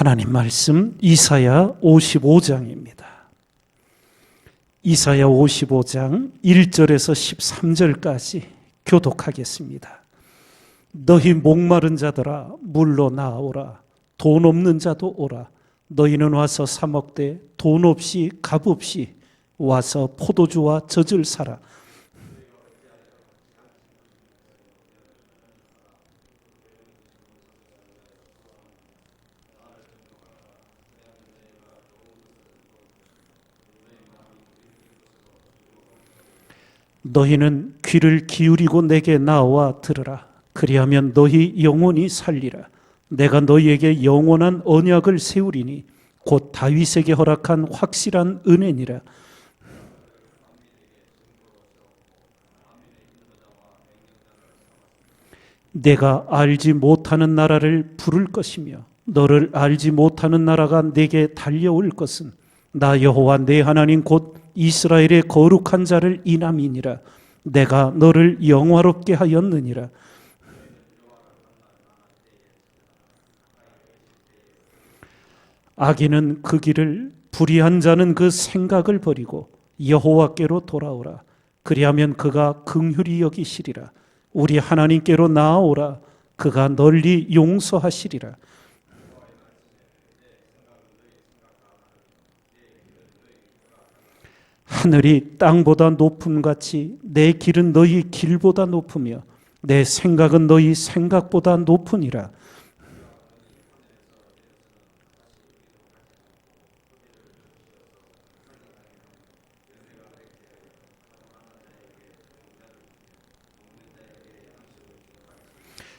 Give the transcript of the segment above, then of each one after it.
하나님 말씀 이사야 55장입니다. 이사야 55장 1절에서 13절까지 교독하겠습니다. 너희 목마른 자들아 물로 나오라. 돈 없는 자도 오라. 너희는 와서 사 먹되 돈 없이 값 없이 와서 포도주와 젖을 사라. 너희는 귀를 기울이고 내게 나와 들으라. 그리하면 너희 영혼이 살리라. 내가 너희에게 영원한 언약을 세우리니 곧 다윗에게 허락한 확실한 은혜니라. 내가 알지 못하는 나라를 부를 것이며 너를 알지 못하는 나라가 내게 달려올 것은 나 여호와 내 하나님 곧 이스라엘의 거룩한 자를 인함이니라. 내가 너를 영화롭게 하였느니라. 악인은 그 길을, 불의한 자는 그 생각을 버리고 여호와께로 돌아오라. 그리하면 그가 긍휼히 여기시리라. 우리 하나님께로 나아오라. 그가 널리 용서하시리라. 하늘이 땅보다 높음같이 내 길은 너희 길보다 높으며 내 생각은 너희 생각보다 높으니라.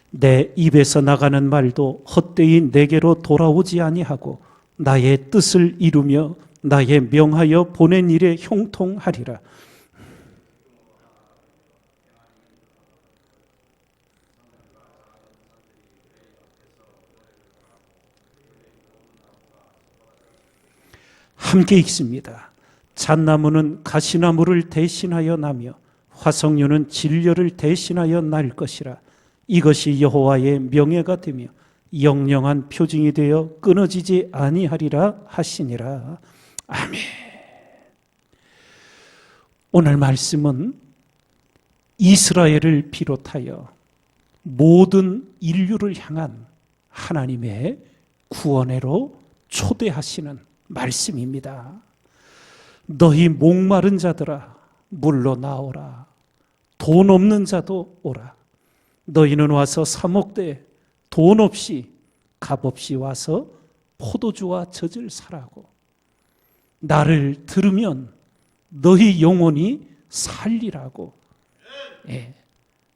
내 입에서 나가는 말도 헛되이 내게로 돌아오지 아니하고 나의 뜻을 이루며 나의 명하여 보낸 일에 형통하리라. 함께 읽습니다. 잣나무는 가시나무를 대신하여 나며 화석류는 진려를 대신하여 날 것이라. 이것이 여호와의 명예가 되며 영영한 표징이 되어 끊어지지 아니하리라 하시니라. 아멘. 오늘 말씀은 이스라엘을 비롯하여 모든 인류를 향한 하나님의 구원회로 초대하시는 말씀입니다. 너희 목마른 자들아 물로 나오라. 돈 없는 자도 오라. 너희는 와서 사 먹되 돈 없이 값 없이 와서 포도주와 젖을 사라고. 나를 들으면 너희 영혼이 살리라고.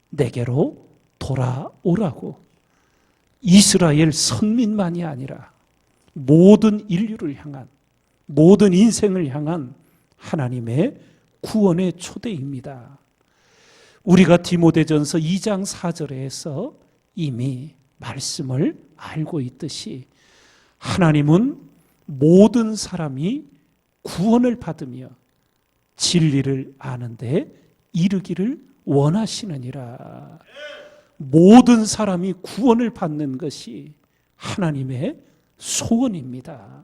내게로 돌아오라고. 이스라엘 선민만이 아니라 모든 인류를 향한, 모든 인생을 향한 하나님의 구원의 초대입니다. 우리가 디모데전서 2장 4절에서 이미 말씀을 알고 있듯이 하나님은 모든 사람이 구원을 받으며 진리를 아는데 이르기를 원하시느니라. 모든 사람이 구원을 받는 것이 하나님의 소원입니다.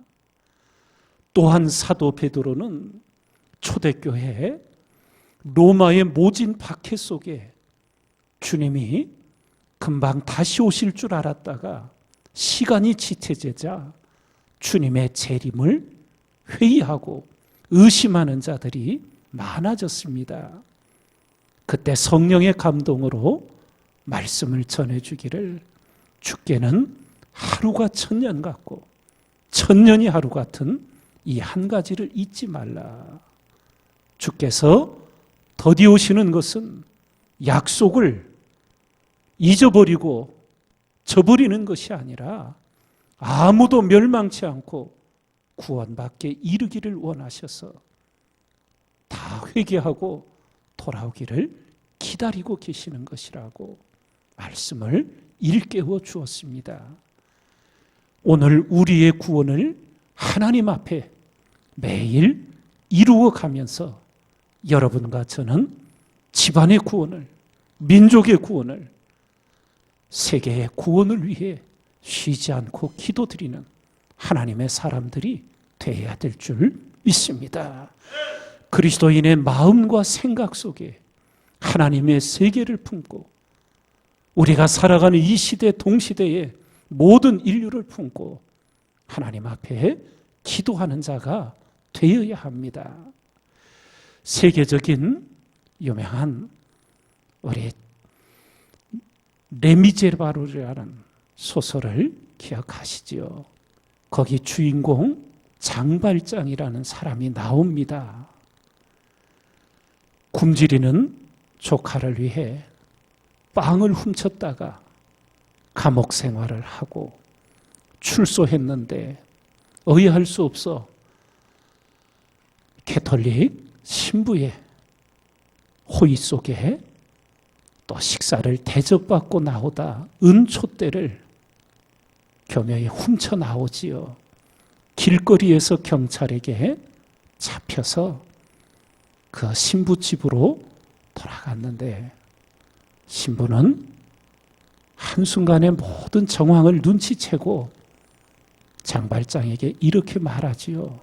또한 사도 베드로는 초대교회 로마의 모진 박해 속에 주님이 금방 다시 오실 줄 알았다가 시간이 지체되자 주님의 재림을 회의하고 의심하는 자들이 많아졌습니다. 그때 성령의 감동으로 말씀을 전해주기를 주께는 하루가 천년 같고 천년이 하루 같은 이 한 가지를 잊지 말라. 주께서 더디 오시는 것은 약속을 잊어버리고 저버리는 것이 아니라 아무도 멸망치 않고 구원받게 이르기를 원하셔서 다 회개하고 돌아오기를 기다리고 계시는 것이라고 말씀을 일깨워 주었습니다. 오늘 우리의 구원을 하나님 앞에 매일 이루어 가면서 여러분과 저는 집안의 구원을, 민족의 구원을, 세계의 구원을 위해 쉬지 않고 기도드리는 하나님의 사람들이 되어야 될 줄 믿습니다. 그리스도인의 마음과 생각 속에 하나님의 세계를 품고 우리가 살아가는 이 시대 동시대에 모든 인류를 품고 하나님 앞에 기도하는 자가 되어야 합니다. 세계적인 유명한 우리 레미제라르라는 소설을 기억하시지요? 거기 주인공 장발장이라는 사람이 나옵니다. 굶주리는 조카를 위해 빵을 훔쳤다가 감옥 생활을 하고 출소했는데 의아할 수 없어 캐톨릭 신부의 호의 속에 또 식사를 대접받고 나오다 은촛대를 교묘히 훔쳐 나오지요. 길거리에서 경찰에게 잡혀서 그 신부 집으로 돌아갔는데 신부는 한순간에 모든 정황을 눈치채고 장발장에게 이렇게 말하지요.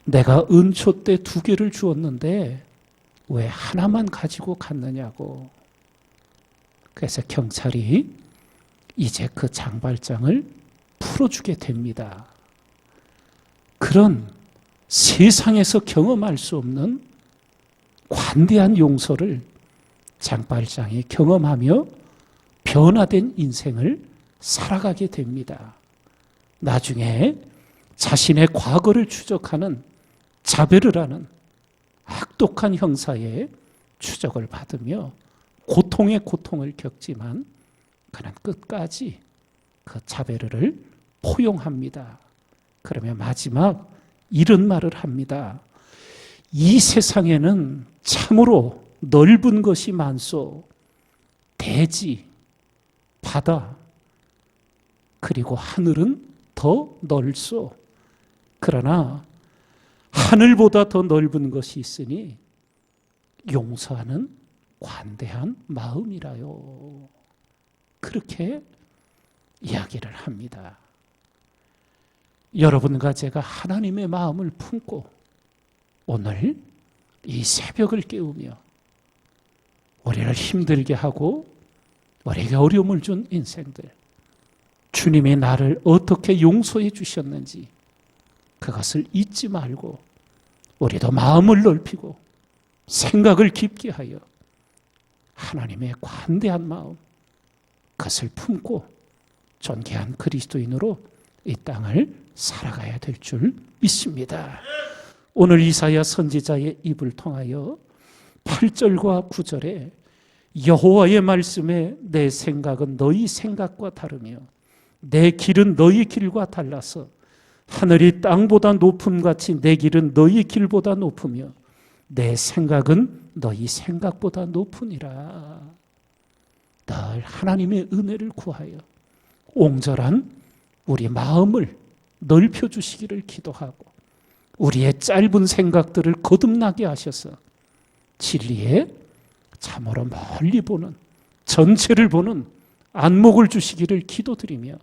내가 은촛대 2개를 주었는데 왜 하나만 가지고 갔느냐고. 그래서 경찰이 이제 그 장발장을 풀어주게 됩니다. 그런 세상에서 경험할 수 없는 관대한 용서를 장발장이 경험하며 변화된 인생을 살아가게 됩니다. 나중에 자신의 과거를 추적하는 자베르라는 악독한 형사의 추적을 받으며 고통의 고통을 겪지만 그는 끝까지 그 자베르를 포용합니다. 그러면 마지막 이런 말을 합니다. 이 세상에는 참으로 넓은 것이 많소. 대지, 바다, 그리고 하늘은 더 넓소. 그러나 하늘보다 더 넓은 것이 있으니 용서하는 관대한 마음이라요. 그렇게 이야기를 합니다. 여러분과 제가 하나님의 마음을 품고 오늘 이 새벽을 깨우며 우리를 힘들게 하고 우리에게 어려움을 준 인생들, 주님이 나를 어떻게 용서해 주셨는지 그것을 잊지 말고 우리도 마음을 넓히고 생각을 깊게 하여 하나님의 관대한 마음, 그것을 품고 존귀한 그리스도인으로 이 땅을 살아가야 될 줄 믿습니다. 오늘 이사야 선지자의 입을 통하여 8절과 9절에 여호와의 말씀에 내 생각은 너희 생각과 다르며 내 길은 너희 길과 달라서 하늘이 땅보다 높음같이 내 길은 너희 길보다 높으며 내 생각은 너희 생각보다 높으니라. 늘 하나님의 은혜를 구하여 옹졸한 우리 마음을 넓혀주시기를 기도하고 우리의 짧은 생각들을 거듭나게 하셔서 진리에 참으로 멀리 보는, 전체를 보는 안목을 주시기를 기도드리며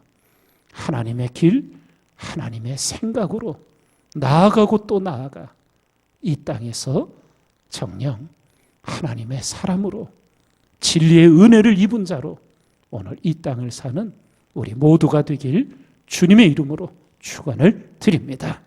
하나님의 길, 하나님의 생각으로 나아가고 또 나아가 이 땅에서 정녕 하나님의 사람으로 진리의 은혜를 입은 자로 오늘 이 땅을 사는 우리 모두가 되길 주님의 이름으로 축원을 드립니다.